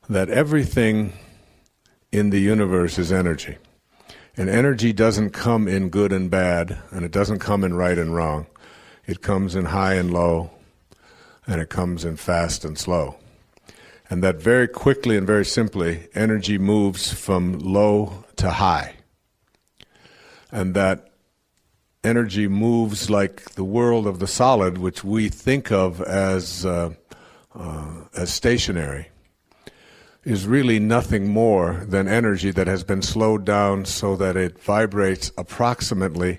that everything in the universe is energy. And energy doesn't come in good and bad, and it doesn't come in right and wrong. It comes in high and low, and it comes in fast and slow. And that very quickly and very simply, energy moves from low to high. And that energy moves like the world of the solid, which we think of as stationary, is really nothing more than energy that has been slowed down so that it vibrates approximately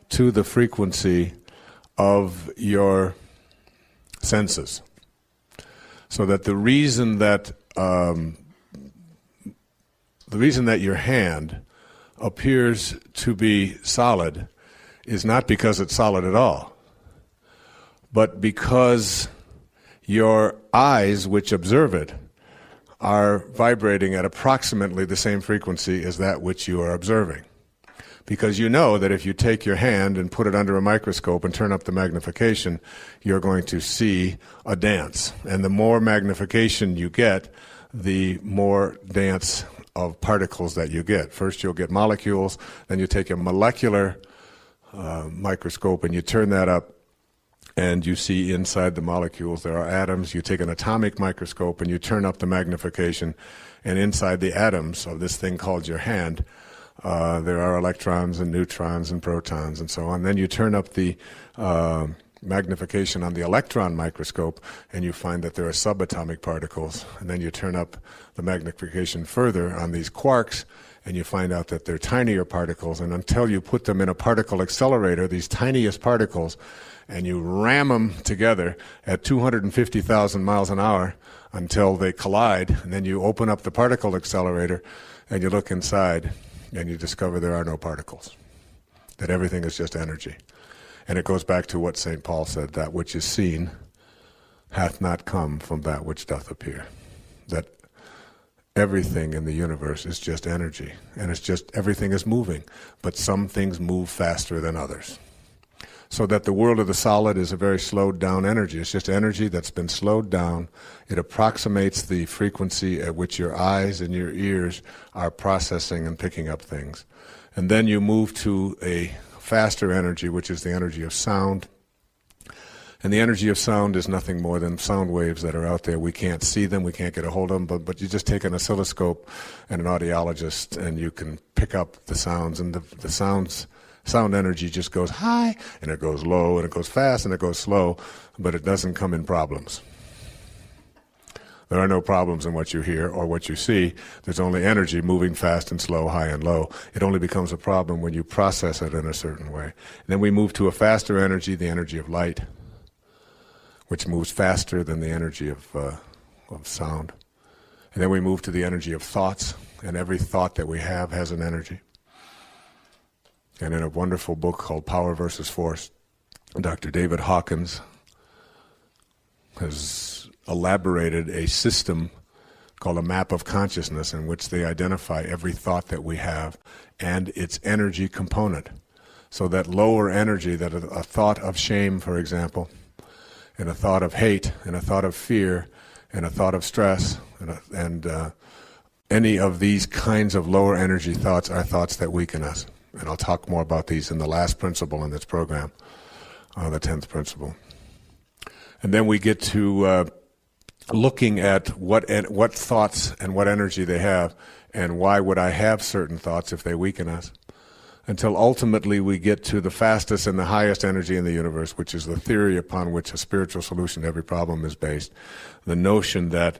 to the frequency of your senses. So that the reason that your hand appears to be solid is not because it's solid at all, but because your eyes, which observe it, are vibrating at approximately the same frequency as that which you are observing. Because you know that if you take your hand and put it under a microscope and turn up the magnification, you're going to see a dance. And the more magnification you get, the more dance of particles that you get. First you'll get molecules, then you take a molecular microscope and you turn that up, and you see inside the molecules there are atoms. You take an atomic microscope and you turn up the magnification, and inside the atoms of this thing called your hand, there are electrons and neutrons and protons and so on. Then you turn up the magnification on the electron microscope, and you find that there are subatomic particles. And then you turn up the magnification further on these quarks, and you find out that they're tinier particles. And until you put them in a particle accelerator, these tiniest particles, and you ram them together at 250,000 miles an hour until they collide, and then you open up the particle accelerator and you look inside and you discover there are no particles, that everything is just energy. And it goes back to what St. Paul said, that which is seen hath not come from that which doth appear. That everything in the universe is just energy, and it's just everything is moving, but some things move faster than others. So that the world of the solid is a very slowed down energy. It's just energy that's been slowed down. It approximates the frequency at which your eyes and your ears are processing and picking up things. And then you move to a faster energy, which is the energy of sound. And the energy of sound is nothing more than sound waves that are out there. We can't see them, we can't get a hold of them, but you just take an oscilloscope and an audiologist and you can pick up the sounds, and the sound energy just goes high, and it goes low, and it goes fast, and it goes slow, but it doesn't come in problems. There are no problems in what you hear or what you see. There's only energy moving fast and slow, high and low. It only becomes a problem when you process it in a certain way. And then we move to a faster energy, the energy of light, which moves faster than the energy of sound. And then we move to the energy of thoughts, and every thought that we have has an energy. And in a wonderful book called Power versus Force, Dr. David Hawkins has elaborated a system called a map of consciousness, in which they identify every thought that we have and its energy component. So that lower energy, that a thought of shame, for example, and a thought of hate, and a thought of fear, and a thought of stress, and any of these kinds of lower energy thoughts are thoughts that weaken us. And I'll talk more about these in the last principle in this program, the 10th principle. And then we get to looking at what thoughts and what energy they have, and why would I have certain thoughts if they weaken us, until ultimately we get to the fastest and the highest energy in the universe, which is the theory upon which a spiritual solution to every problem is based, the notion that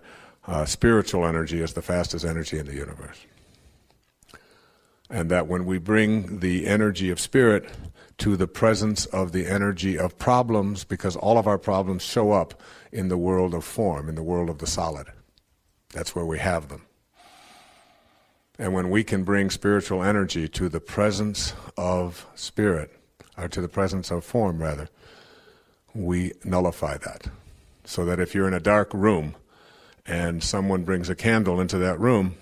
spiritual energy is the fastest energy in the universe. And that when we bring the energy of spirit to the presence of the energy of problems, because all of our problems show up in the world of form, in the world of the solid. That's where we have them. And when we can bring spiritual energy to the presence of spirit, or to the presence of form rather, we nullify that. So that if you're in a dark room and someone brings a candle into that room,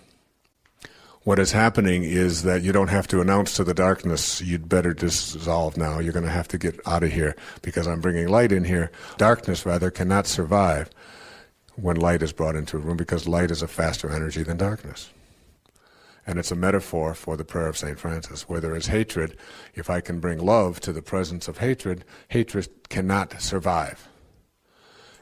what is happening is that you don't have to announce to the darkness, you'd better dissolve now, you're going to have to get out of here because I'm bringing light in here. Darkness, rather, cannot survive when light is brought into a room, because light is a faster energy than darkness. And it's a metaphor for the prayer of St. Francis. Where there is hatred, if I can bring love to the presence of hatred, hatred cannot survive.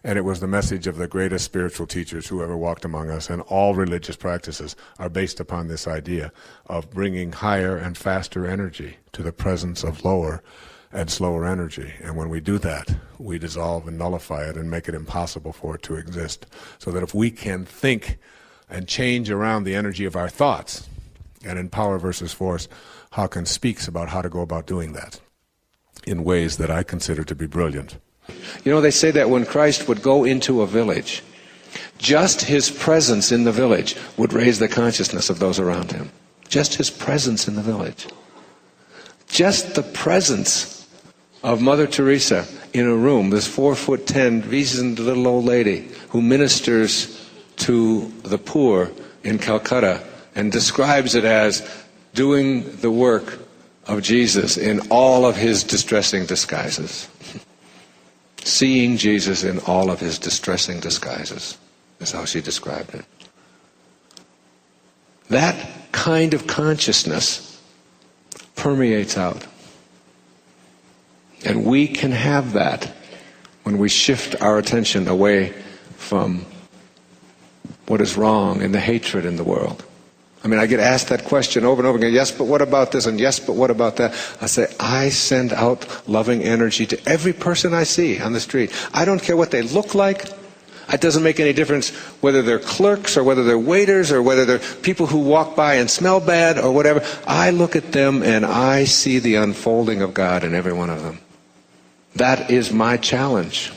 And it was the message of the greatest spiritual teachers who ever walked among us, and all religious practices are based upon this idea of bringing higher and faster energy to the presence of lower and slower energy. And when we do that, we dissolve and nullify it and make it impossible for it to exist. So that if we can think and change around the energy of our thoughts, and in Power versus Force, Hawkins speaks about how to go about doing that in ways that I consider to be brilliant. You know, they say that when Christ would go into a village, just his presence in the village would raise the consciousness of those around him. Just his presence in the village. Just the presence of Mother Teresa in a room, this 4'10", wizened little old lady who ministers to the poor in Calcutta and describes it as doing the work of Jesus in all of his distressing disguises. Seeing Jesus in all of his distressing disguises is how she described it. That kind of consciousness permeates out. And we can have that when we shift our attention away from what is wrong and the hatred in the world. I mean, I get asked that question over and over again, yes, but what about this, and yes, but what about that? I say, I send out loving energy to every person I see on the street. I don't care what they look like. It doesn't make any difference whether they're clerks or whether they're waiters or whether they're people who walk by and smell bad or whatever. I look at them and I see the unfolding of God in every one of them. That is my challenge,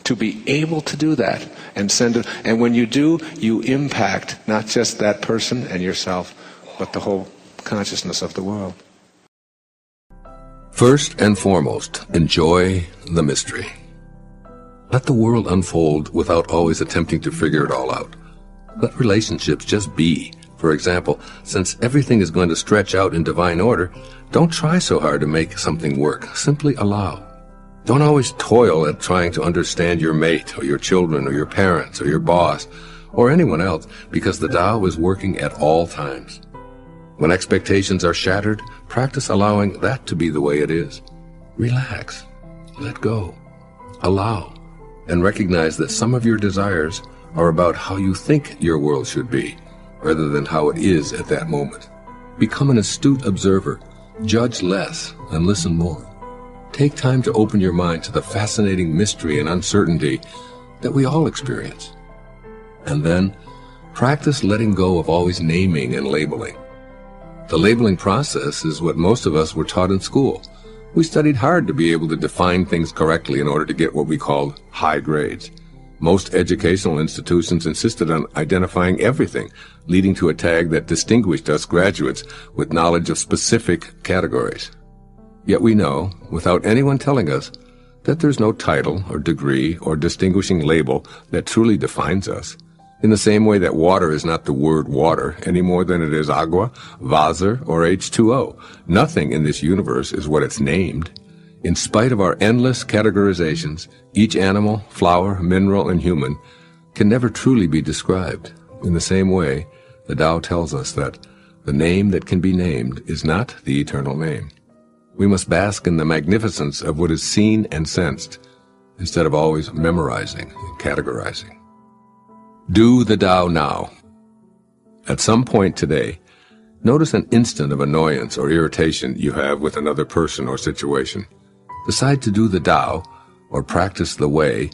to be able to do that and send it. And when you do, you impact not just that person and yourself, but the whole consciousness of the world. First and foremost, enjoy the mystery. Let the world unfold without always attempting to figure it all out. Let relationships just be. For example, since everything is going to stretch out in divine order, don't try so hard to make something work. Simply allow. Don't always toil at trying to understand your mate or your children or your parents or your boss or anyone else, because the Tao is working at all times. When expectations are shattered, practice allowing that to be the way it is. Relax. Let go. Allow. And recognize that some of your desires are about how you think your world should be, rather than how it is at that moment. Become an astute observer. Judge less and listen more. Take time to open your mind to the fascinating mystery and uncertainty that we all experience. And then, practice letting go of always naming and labeling. The labeling process is what most of us were taught in school. We studied hard to be able to define things correctly in order to get what we called high grades. Most educational institutions insisted on identifying everything, leading to a tag that distinguished us graduates with knowledge of specific categories. Yet we know, without anyone telling us, that there's no title or degree or distinguishing label that truly defines us. In the same way that water is not the word water any more than it is agua, Vaser, or H2O. Nothing in this universe is what it's named. In spite of our endless categorizations, each animal, flower, mineral, and human can never truly be described. In the same way, the Tao tells us that the name that can be named is not the eternal name. We must bask in the magnificence of what is seen and sensed, instead of always memorizing and categorizing. Do the Tao now. At some point today, notice an instant of annoyance or irritation you have with another person or situation. Decide to do the Tao, or practice the way,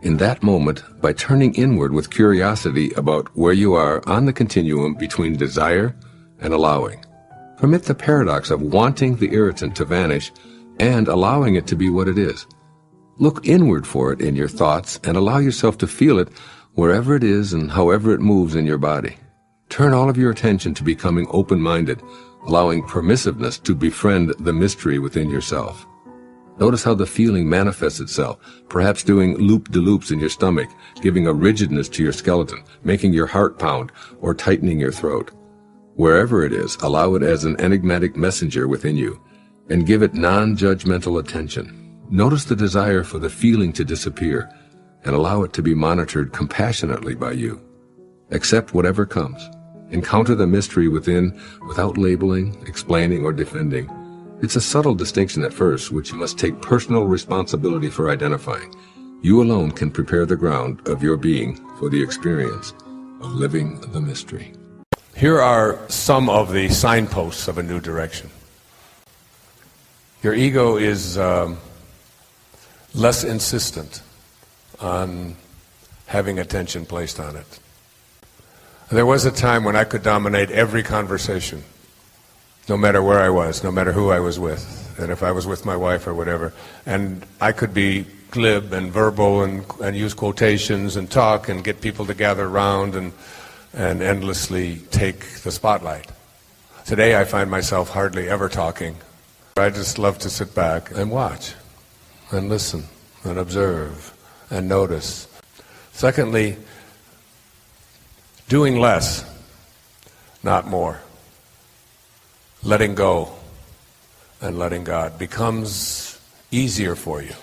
in that moment by turning inward with curiosity about where you are on the continuum between desire and allowing. Permit the paradox of wanting the irritant to vanish and allowing it to be what it is. Look inward for it in your thoughts and allow yourself to feel it wherever it is and however it moves in your body. Turn all of your attention to becoming open-minded, allowing permissiveness to befriend the mystery within yourself. Notice how the feeling manifests itself, perhaps doing loop-de-loops in your stomach, giving a rigidness to your skeleton, making your heart pound, or tightening your throat. Wherever it is, allow it as an enigmatic messenger within you, and give it non-judgmental attention. Notice the desire for the feeling to disappear, and allow it to be monitored compassionately by you. Accept whatever comes. Encounter the mystery within without labeling, explaining, or defending. It's a subtle distinction at first, which you must take personal responsibility for identifying. You alone can prepare the ground of your being for the experience of living the mystery. Here are some of the signposts of a new direction. Your ego is less insistent on having attention placed on it. There was a time when I could dominate every conversation, no matter where I was, no matter who I was with, and if I was with my wife or whatever. And I could be glib and verbal and use quotations and talk and get people to gather around and endlessly take the spotlight. Today I find myself hardly ever talking. I just love to sit back and watch and listen and observe and notice. Secondly, doing less, not more. Letting go and letting God becomes easier for you.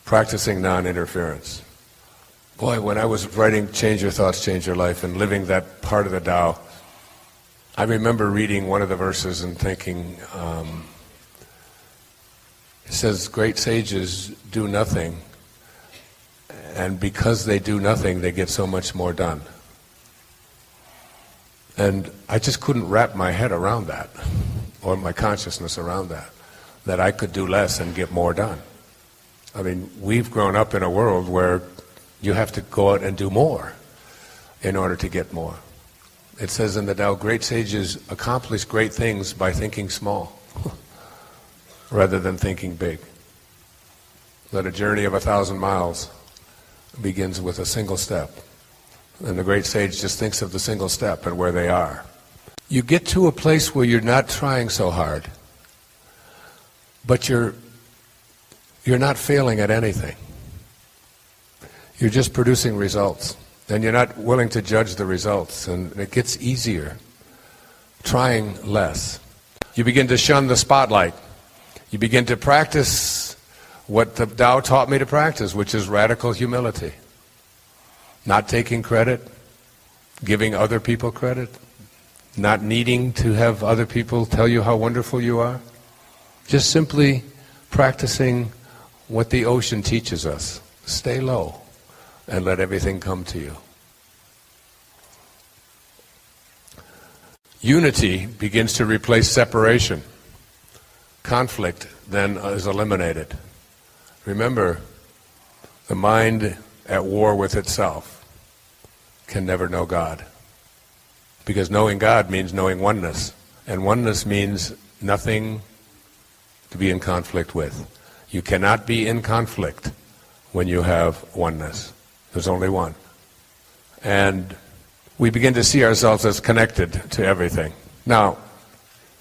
Practicing non-interference. Boy, when I was writing Change Your Thoughts, Change Your Life and living that part of the Tao, I remember reading one of the verses and thinking, it says, great sages do nothing, and because they do nothing, they get so much more done. And I just couldn't wrap my head around that, or my consciousness around that I could do less and get more done. I mean, we've grown up in a world where you have to go out and do more in order to get more. It says in the Tao, great sages accomplish great things by thinking small, rather than thinking big. That a journey of 1,000 miles begins with a single step. And the great sage just thinks of the single step and where they are. You get to a place where you're not trying so hard, but you're not failing at anything. You're just producing results, and you're not willing to judge the results, and it gets easier, trying less. You begin to shun the spotlight. You begin to practice what the Tao taught me to practice, which is radical humility. Not taking credit, giving other people credit, not needing to have other people tell you how wonderful you are. Just simply practicing what the ocean teaches us. Stay low and let everything come to you. Unity begins to replace separation. Conflict then is eliminated. Remember, the mind at war with itself can never know God. Because knowing God means knowing oneness. And oneness means nothing to be in conflict with. You cannot be in conflict when you have oneness. There's only one. And we begin to see ourselves as connected to everything. Now,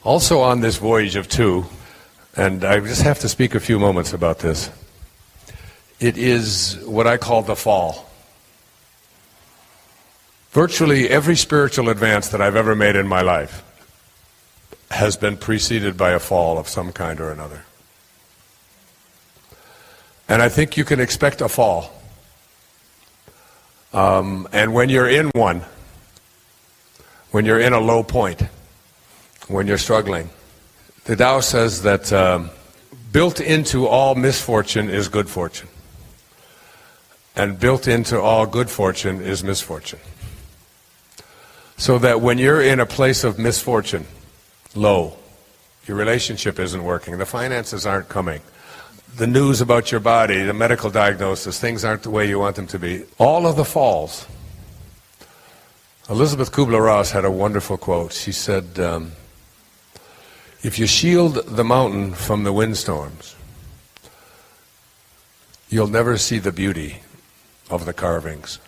also on this voyage of two, and I just have to speak a few moments about this, it is what I call the fall. Virtually every spiritual advance that I've ever made in my life has been preceded by a fall of some kind or another. And I think you can expect a fall. And when you're in one, when you're in a low point, when you're struggling, the Tao says that built into all misfortune is good fortune. And built into all good fortune is misfortune. So that when you're in a place of misfortune, low, your relationship isn't working, the finances aren't coming, the news about your body, the medical diagnosis, things aren't the way you want them to be, all of the falls. Elizabeth Kubler-Ross had a wonderful quote. She said, if you shield the mountain from the windstorms, you'll never see the beauty of the carvings.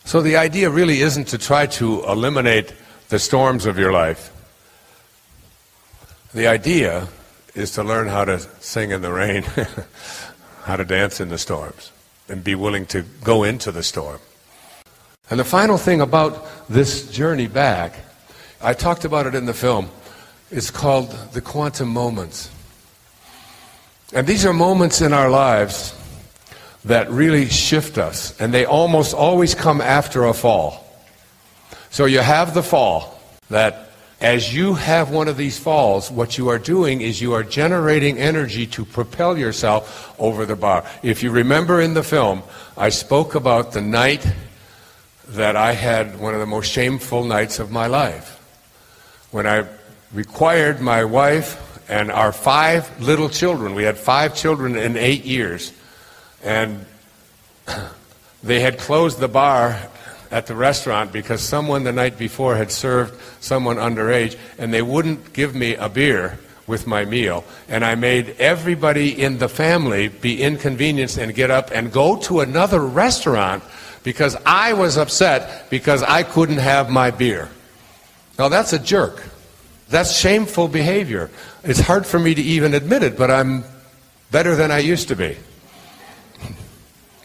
So the idea really isn't to try to eliminate the storms of your life. The idea is to learn how to sing in the rain, how to dance in the storms, and be willing to go into the storm. And the final thing about this journey back, I talked about it in the film, it's called the quantum moments. And these are moments in our lives that really shift us, and they almost always come after a fall. So you have the fall, that as you have one of these falls, what you are doing is you are generating energy to propel yourself over the bar. If you remember in the film, I spoke about the night that I had one of the most shameful nights of my life, when I required my wife and our 5 little children. We had 5 children in 8 years, and they had closed the bar at the restaurant because someone the night before had served someone underage, and they wouldn't give me a beer with my meal. And I made everybody in the family be inconvenienced and get up and go to another restaurant because I was upset because I couldn't have my beer. Now that's a jerk. That's shameful behavior. It's hard for me to even admit it, but I'm better than I used to be.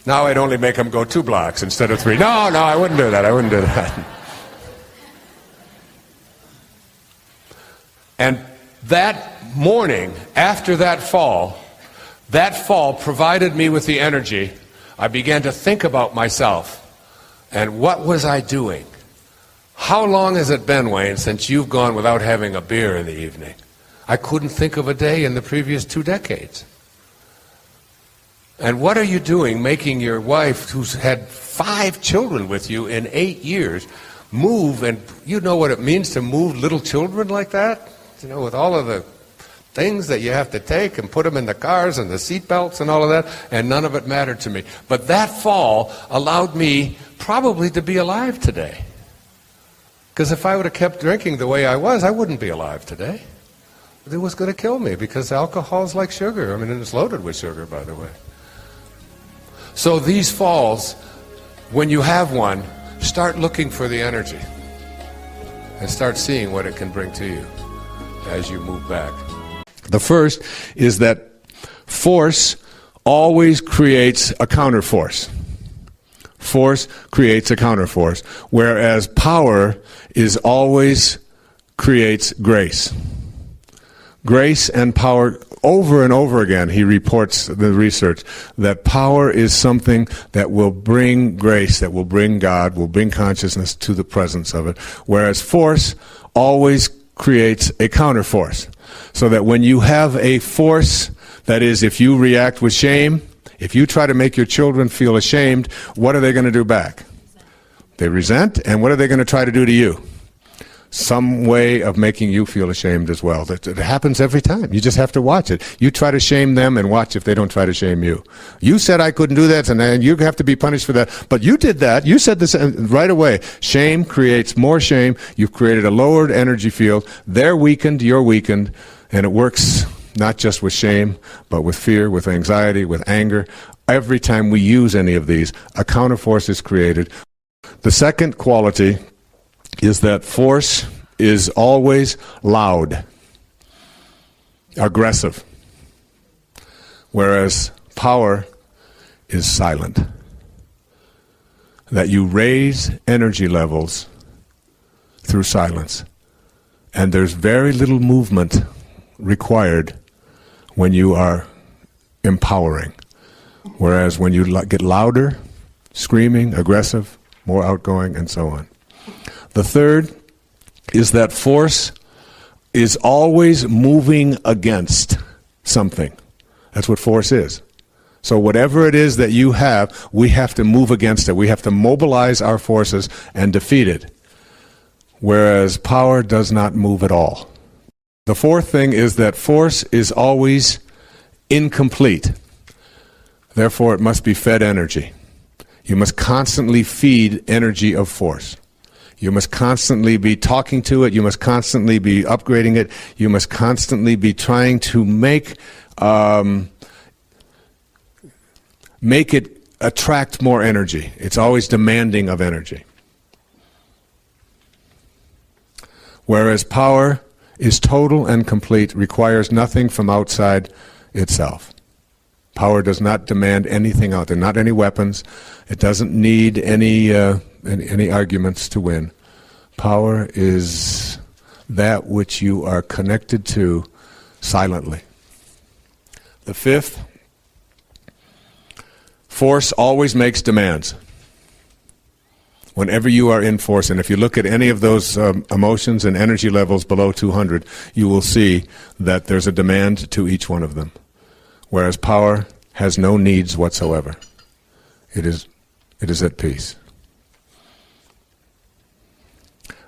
Now I'd only make them go 2 blocks instead of 3. No, I wouldn't do that. I wouldn't do that. And that morning, after that fall provided me with the energy. I began to think about myself. And what was I doing? How long has it been, Wayne, since you've gone without having a beer in the evening? I couldn't think of a day in the previous 2 decades. And what are you doing making your wife, who's had 5 children with you in 8 years, move? And you know what it means to move little children like that? You know, with all of the things that you have to take and put them in the cars and the seat belts and all of that, and none of it mattered to me. But that fall allowed me probably to be alive today. Because if I would have kept drinking the way I was, I wouldn't be alive today. It was going to kill me, because alcohol's like sugar. I mean, it's loaded with sugar, by the way. So these falls, when you have one, start looking for the energy and start seeing what it can bring to you as you move back. The first is that force always creates a counterforce. Force creates a counterforce, whereas power is always creates grace. Grace and power, over and over again, he reports the research that power is something that will bring grace, that will bring God, will bring consciousness to the presence of it, whereas force always creates a counterforce. So that when you have a force, that is, if you react with shame, if you try to make your children feel ashamed, what are they going to do back? They resent, and what are they going to try to do to you? Some way of making you feel ashamed as well. It happens every time. You just have to watch it. You try to shame them and watch if they don't try to shame you. You said I couldn't do that, and you have to be punished for that. But you did that. You said this right away. Shame creates more shame. You've created a lowered energy field. They're weakened, you're weakened, and it works not just with shame, but with fear, with anxiety, with anger. Every time we use any of these, a counterforce is created. The second quality is that force is always loud, aggressive, whereas power is silent. That you raise energy levels through silence, and there's very little movement required when you are empowering, whereas when you get louder, screaming, aggressive, more outgoing, and so on. The third is that force is always moving against something. That's what force is. So whatever it is that you have, we have to move against it. We have to mobilize our forces and defeat it. Whereas power does not move at all. The fourth thing is that force is always incomplete. Therefore, it must be fed energy. You must constantly feed energy of force. You must constantly be talking to it. You must constantly be upgrading it. You must constantly be trying to make it attract more energy. It's always demanding of energy. Whereas power is total and complete, requires nothing from outside itself. Power does not demand anything out there, not any weapons. It doesn't need any arguments to win. Power is that which you are connected to silently. The fifth, Force always makes demands. Whenever you are in force, and if you look at any of those emotions and energy levels below 200, you will see that there's a demand to each one of them. Whereas power has no needs whatsoever. It is at peace.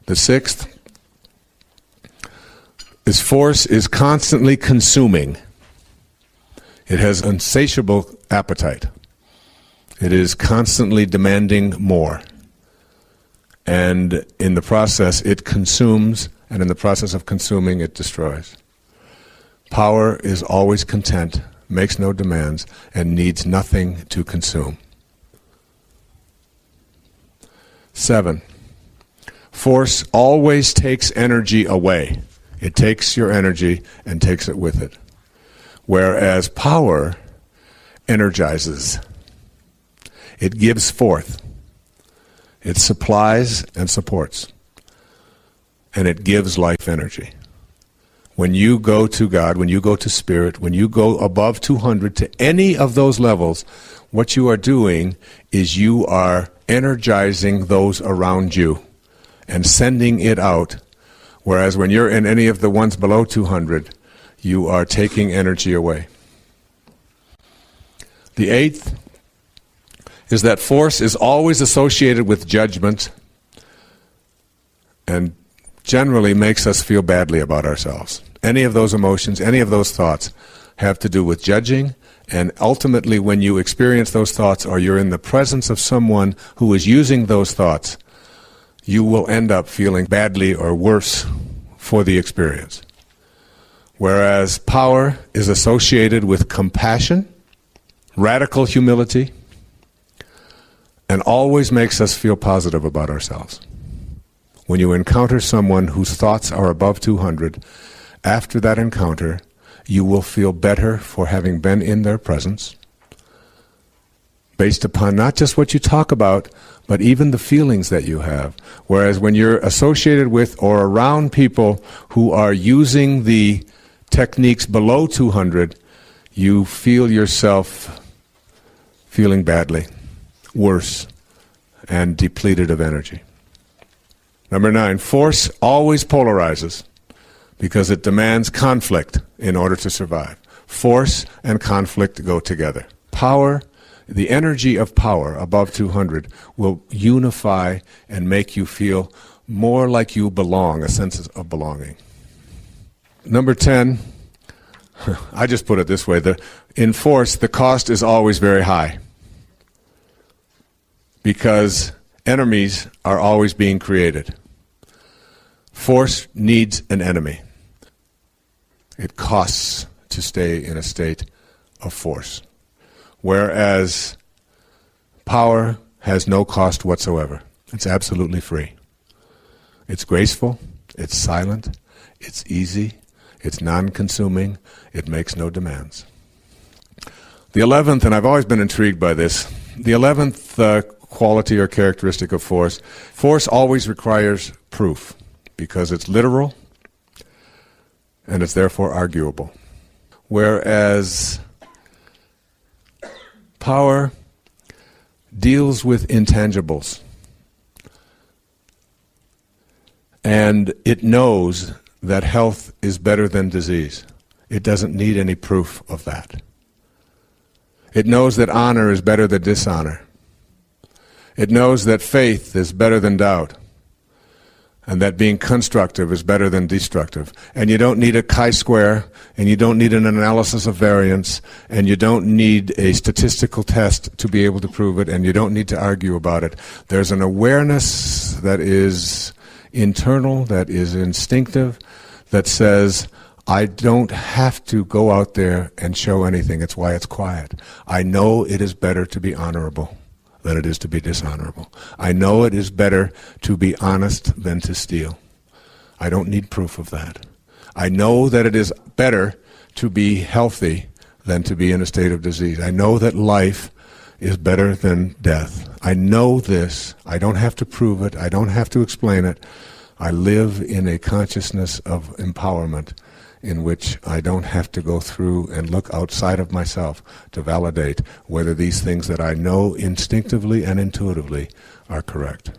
The sixth is force is constantly consuming. It has insatiable appetite. It is constantly demanding more. And in the process, it consumes, and in the process of consuming, it destroys. Power is always content, makes no demands, and needs nothing to consume. 7. Force always takes energy away. It takes your energy and takes it with it. Whereas power energizes. It gives forth. It supplies and supports. And it gives life energy. When you go to God, when you go to Spirit, when you go above 200 to any of those levels, what you are doing is you are energizing those around you and sending it out. Whereas when you're in any of the ones below 200, you are taking energy away. The 8th is that force is always associated with judgment and generally makes us feel badly about ourselves. Any of those emotions, any of those thoughts have to do with judging, and ultimately when you experience those thoughts or you're in the presence of someone who is using those thoughts, you will end up feeling badly or worse for the experience. Whereas power is associated with compassion, radical humility, and always makes us feel positive about ourselves. When you encounter someone whose thoughts are above 200, after that encounter, you will feel better for having been in their presence, based upon not just what you talk about, but even the feelings that you have. Whereas when you're associated with or around people who are using the techniques below 200, you feel yourself feeling badly, worse, and depleted of energy. Number 9, force always polarizes because it demands conflict in order to survive. Force and conflict go together. Power, the energy of power above 200 will unify and make you feel more like you belong, a sense of belonging. Number 10, I just put it this way, in force, the cost is always very high because enemies are always being created. Force needs an enemy. It costs to stay in a state of force. Whereas power has no cost whatsoever. It's absolutely free. It's graceful, it's silent, it's easy, it's non-consuming, it makes no demands. The 11th, and I've always been intrigued by this, the 11th quality or characteristic of force always requires proof because it's literal and it's therefore arguable. Whereas power deals with intangibles, and it knows that health is better than disease. It doesn't need any proof of that. It knows that honor is better than dishonor. It knows that faith is better than doubt, and that being constructive is better than destructive. And you don't need a chi-square, and you don't need an analysis of variance, and you don't need a statistical test to be able to prove it, and you don't need to argue about it. There's an awareness that is internal, that is instinctive, that says, I don't have to go out there and show anything. It's why it's quiet. I know it is better to be honorable than it is to be dishonorable. I know it is better to be honest than to steal. I don't need proof of that. I know that it is better to be healthy than to be in a state of disease. I know that life is better than death. I know this. I don't have to prove it. I don't have to explain it. I live in a consciousness of empowerment, in which I don't have to go through and look outside of myself to validate whether these things that I know instinctively and intuitively are correct.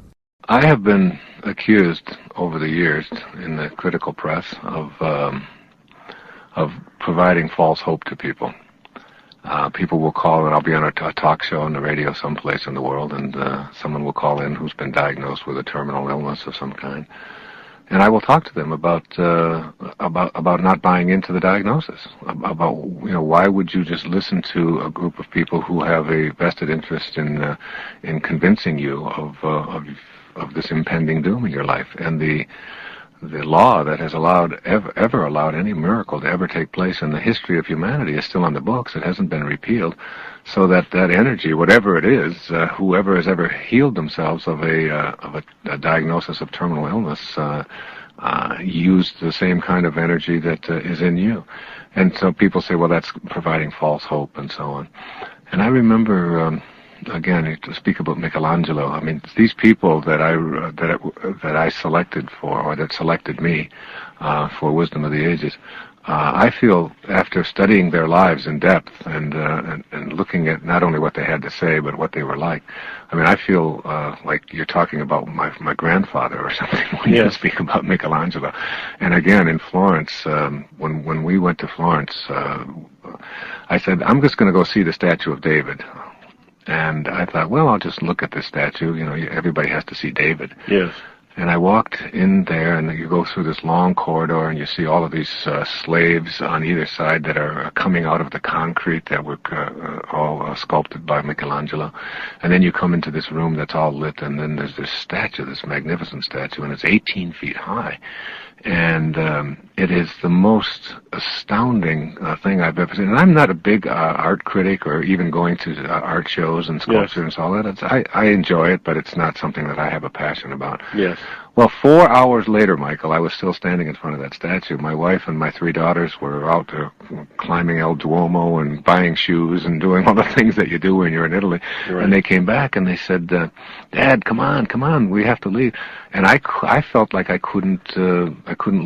I have been accused over the years in the critical press of providing false hope to people. People will call, and I'll be on a talk show on the radio someplace in the world, and someone will call in who's been diagnosed with a terminal illness of some kind, and I will talk to them about not buying into the diagnosis. About why would you just listen to a group of people who have a vested interest in convincing you of this impending doom in your life, and the law that has ever allowed any miracle to ever take place in the history of humanity is still on the books. It hasn't been repealed. So that energy, whatever it is, whoever has ever healed themselves of a diagnosis of terminal illness, used the same kind of energy that is in you. And so people say, well, that's providing false hope and so on. And I remember, again, to speak about Michelangelo, I mean, these people that I selected for, or that selected me for Wisdom of the Ages, I feel after studying their lives in depth and looking at not only what they had to say, but what they were like, I mean, I feel like you're talking about my grandfather or something when you speak about Michelangelo. And again, in Florence, when we went to Florence, I said, I'm just going to go see the statue of David. And I thought, well, I'll just look at this statue. Everybody has to see David. Yes. And I walked in there, and you go through this long corridor, and you see all of these slaves on either side that are coming out of the concrete that were all sculpted by Michelangelo. And then you come into this room that's all lit, and then there's this statue, this magnificent statue, and it's 18 feet high. And it is the most astounding thing I've ever seen. And I'm not a big art critic or even going to art shows and sculpture and all that. I enjoy it, but it's not something that I have a passion about. Yes. Well, 4 hours later, Michael, I was still standing in front of that statue. My wife and my 3 daughters were out there climbing El Duomo and buying shoes and doing all the things that you do when you're in Italy. Right. And they came back and they said, Dad, come on, we have to leave. And I felt like I couldn't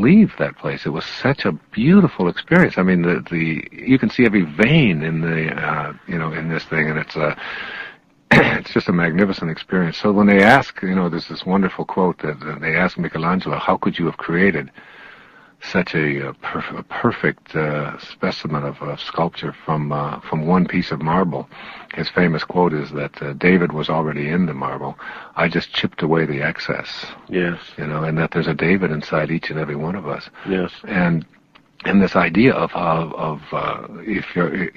leave that place. It was such a beautiful experience. I mean, you can see every vein in in this thing, and it's just a magnificent experience. So when they ask, there's this wonderful quote that they ask Michelangelo, how could you have created such a perfect specimen of sculpture from one piece of marble? His famous quote is that David was already in the marble. I just chipped away the excess. Yes. And that there's a David inside each and every one of us. Yes. And this idea of if you're,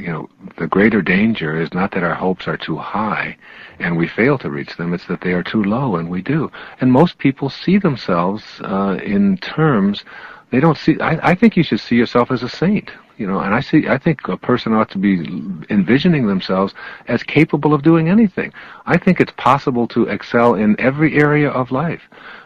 the greater danger is not that our hopes are too high and we fail to reach them, it's that they are too low and we do. And most people see themselves in terms, they don't see, I think you should see yourself as a saint. And I think a person ought to be envisioning themselves as capable of doing anything. I think it's possible to excel in every area of life.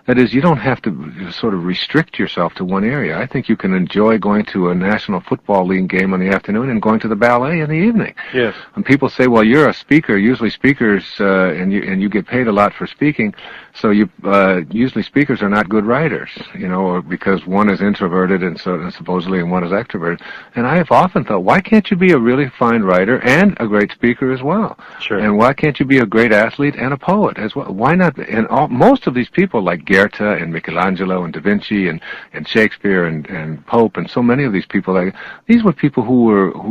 That is, you don't have to sort of restrict yourself to one area. I think you can enjoy going to a National Football League game in the afternoon and going to the ballet in the evening. Yes. And people say, well, you're a speaker. Usually speakers, and you get paid a lot for speaking, so usually speakers are not good writers, or because one is introverted and supposedly and one is extroverted. And I have often thought, why can't you be a really fine writer and a great speaker as well? Sure. And why can't you be a great athlete and a poet as well? Why not? And most of these people, like Goethe and Michelangelo and Da Vinci and Shakespeare and Pope and so many of these people, these were people who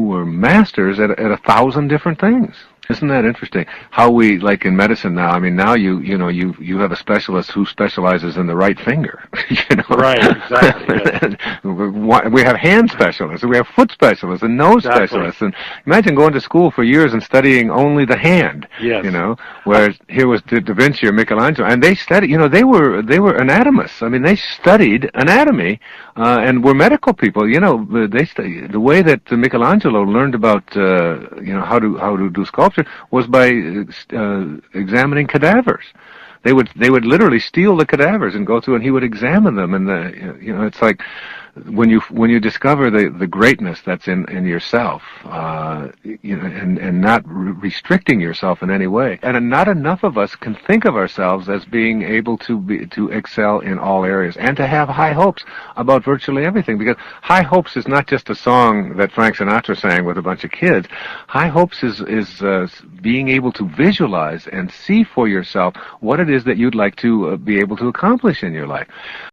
were masters at 1,000 different things. Isn't that interesting? How we, like in medicine now, I mean, now you have a specialist who specializes in the right finger. Right, exactly. Yes. We have hand specialists, we have foot specialists, and nose specialists. And imagine going to school for years and studying only the hand. Yes. Whereas here was Da Vinci or Michelangelo, and they studied. They were anatomists. I mean, they studied anatomy and were medical people. They studied the way that Michelangelo learned about how to do sculpture was by examining cadavers. They would literally steal the cadavers and go through, and he would examine them. And it's like when you discover the greatness that's in yourself, and not restricting yourself in any way, and not enough of us can think of ourselves as being able to excel in all areas and to have high hopes about virtually everything, because high hopes is not just a song that Frank Sinatra sang with a bunch of kids. High hopes is being able to visualize and see for yourself what it is that you'd like to be able to accomplish in your life.